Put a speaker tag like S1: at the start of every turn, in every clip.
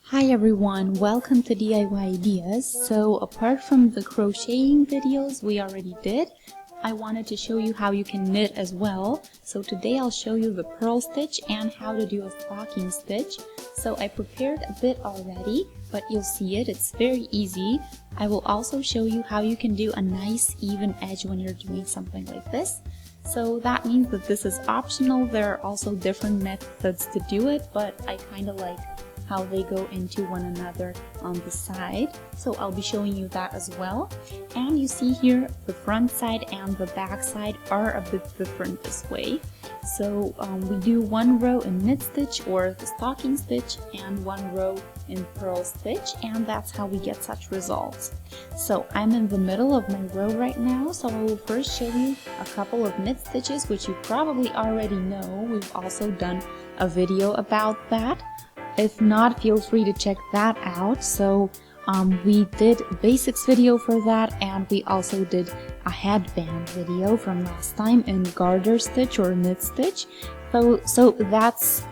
S1: Hi everyone, welcome to DIY Ideas. So apart from the crocheting videos we already did, I wanted to show you how you can knit as well. So today I'll show you the purl stitch and how to do a stocking stitch. So I prepared a bit already, but you'll see it's very easy. I will also show you how you can do a nice even edge when you're doing something like this. So that means that this is optional. There are also different methods to do it, but I kind of like how they go into one another on the side. So I'll be showing you that as well. And you see here the front side and the back side are a bit different this way. So we do one row in knit stitch or the stocking stitch and one row in purl stitch, and that's how we get such results. So I'm in the middle of my row right now, so I will first show you a couple of knit stitches which you probably already know. We've also done a video about that. If not, feel free to check that out. So we did a basics video for that, and we also did a headband video from last time in garter stitch or knit stitch. So that's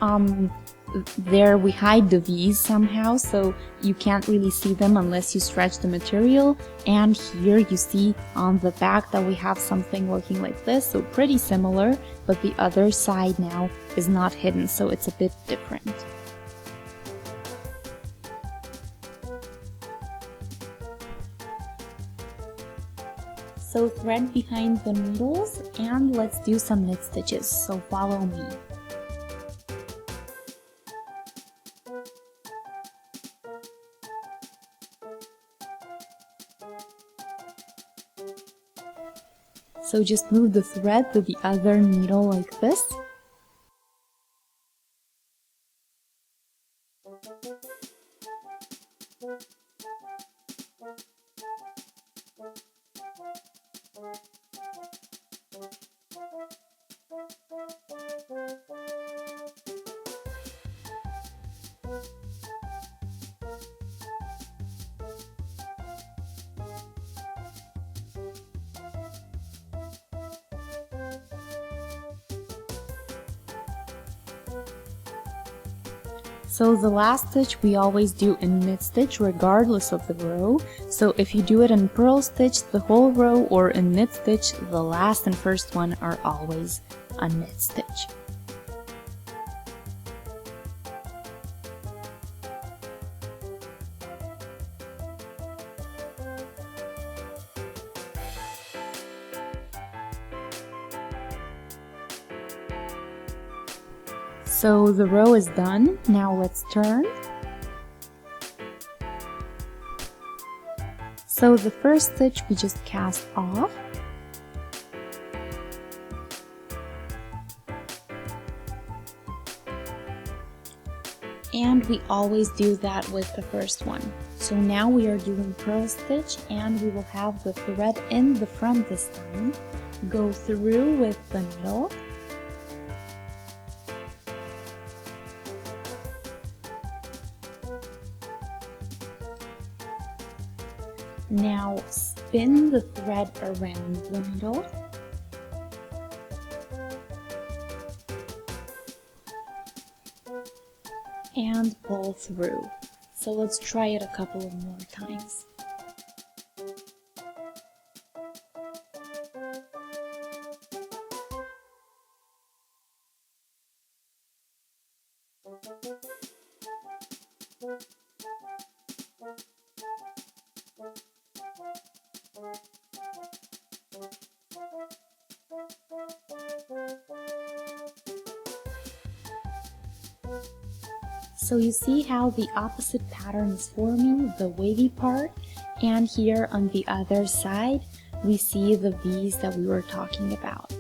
S1: there we hide the V's somehow, so you can't really see them unless you stretch the material. And here you see on the back that we have something looking like this, so pretty similar, but the other side now is not hidden, so it's a bit different. So thread behind the needles and let's do some knit stitches, so follow me. So just move the thread to the other needle like this. So the last stitch we always do in knit stitch regardless of the row. So if you do it in purl stitch the whole row, or in knit stitch the last and first one are always a knit stitch. So the row is done, now let's turn. So the first stitch we just cast off. And we always do that with the first one. So now we are doing purl stitch, and we will have the thread in the front this time. Go through with the needle. Now spin the thread around the needle. And pull through. So let's try it a couple of more times. So you see how the opposite pattern is forming, the wavy part, and here on the other side we see the V's that we were talking about.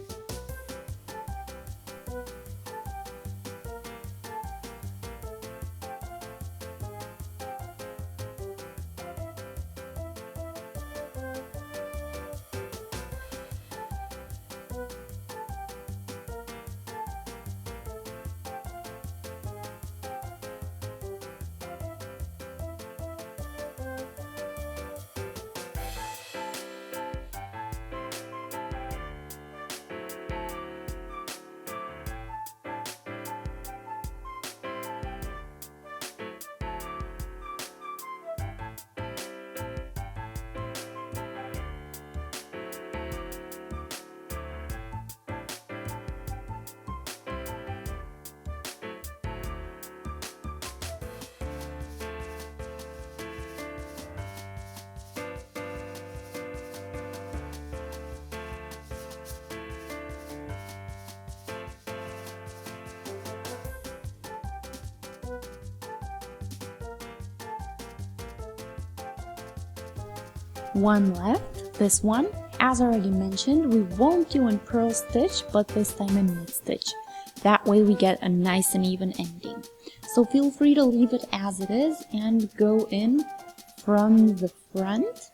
S1: one left, this one. As already mentioned, we won't do in purl stitch, but this time in knit stitch. That way we get a nice and even ending. So feel free to leave it as it is and go in from the front.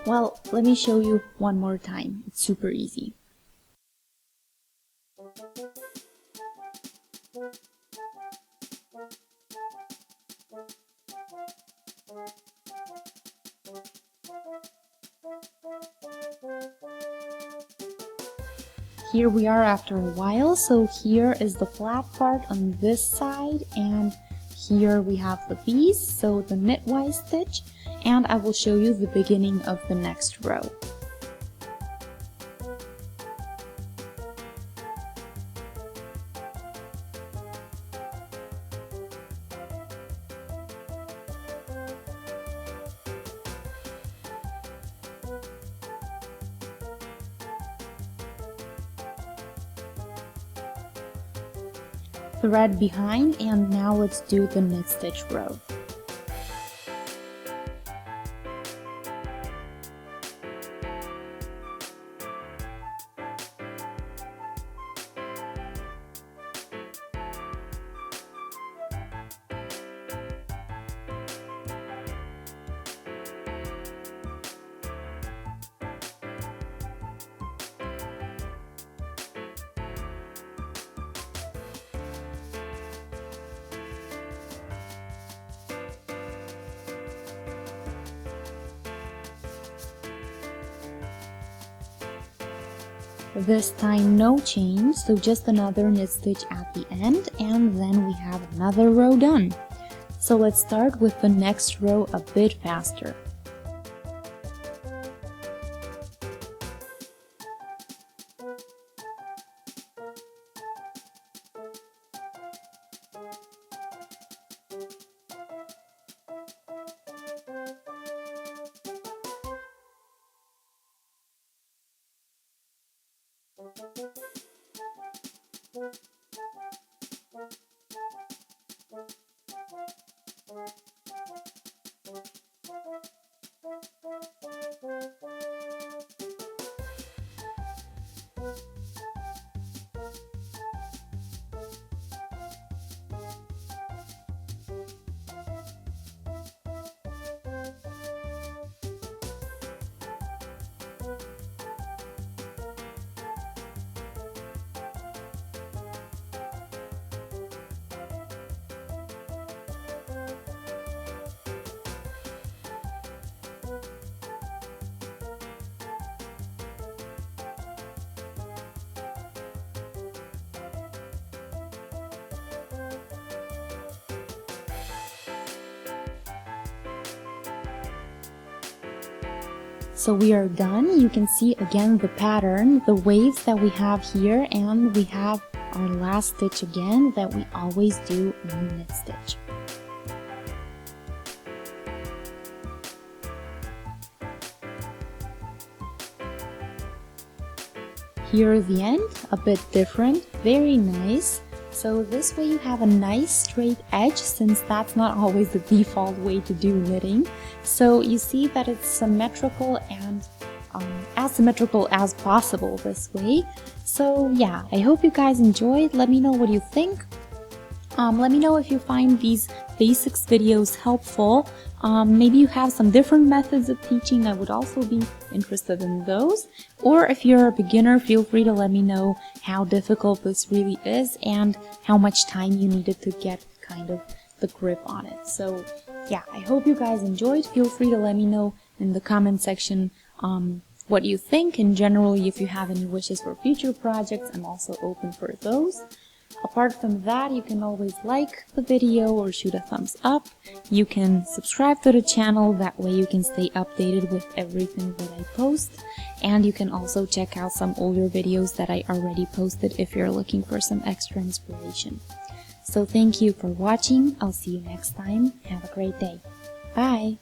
S1: Well, let me show you one more time. It's super easy. Here we are after a while, so here is the flat part on this side, and here we have the piece, so the knitwise stitch, and I will show you the beginning of the next row. Thread behind, and now let's do the knit stitch row. This time no change, so just another knit stitch at the end, and then we have another row done. So let's start with the next row a bit faster. So we are done. You can see again the pattern, the waves that we have here, and we have our last stitch again that we always do in the knit stitch. Here the end, a bit different, very nice. So this way you have a nice straight edge, since that's not always the default way to do knitting. So you see that it's symmetrical and as symmetrical as possible this way. So yeah, I hope you guys enjoyed. Let me know what you think. Let me know if you find these basics videos helpful. Maybe you have some different methods of teaching. I would also be interested in those. Or if you're a beginner, feel free to let me know how difficult this really is and how much time you needed to get kind of the grip on it. So yeah, I hope you guys enjoyed. Feel free to let me know in the comment section what you think, and generally if you have any wishes for future projects, I'm also open for those. Apart from that, you can always like the video or shoot a thumbs up. You can subscribe to the channel, that way you can stay updated with everything that I post. And you can also check out some older videos that I already posted if you're looking for some extra inspiration. So thank you for watching. I'll see you next time. Have a great day. Bye!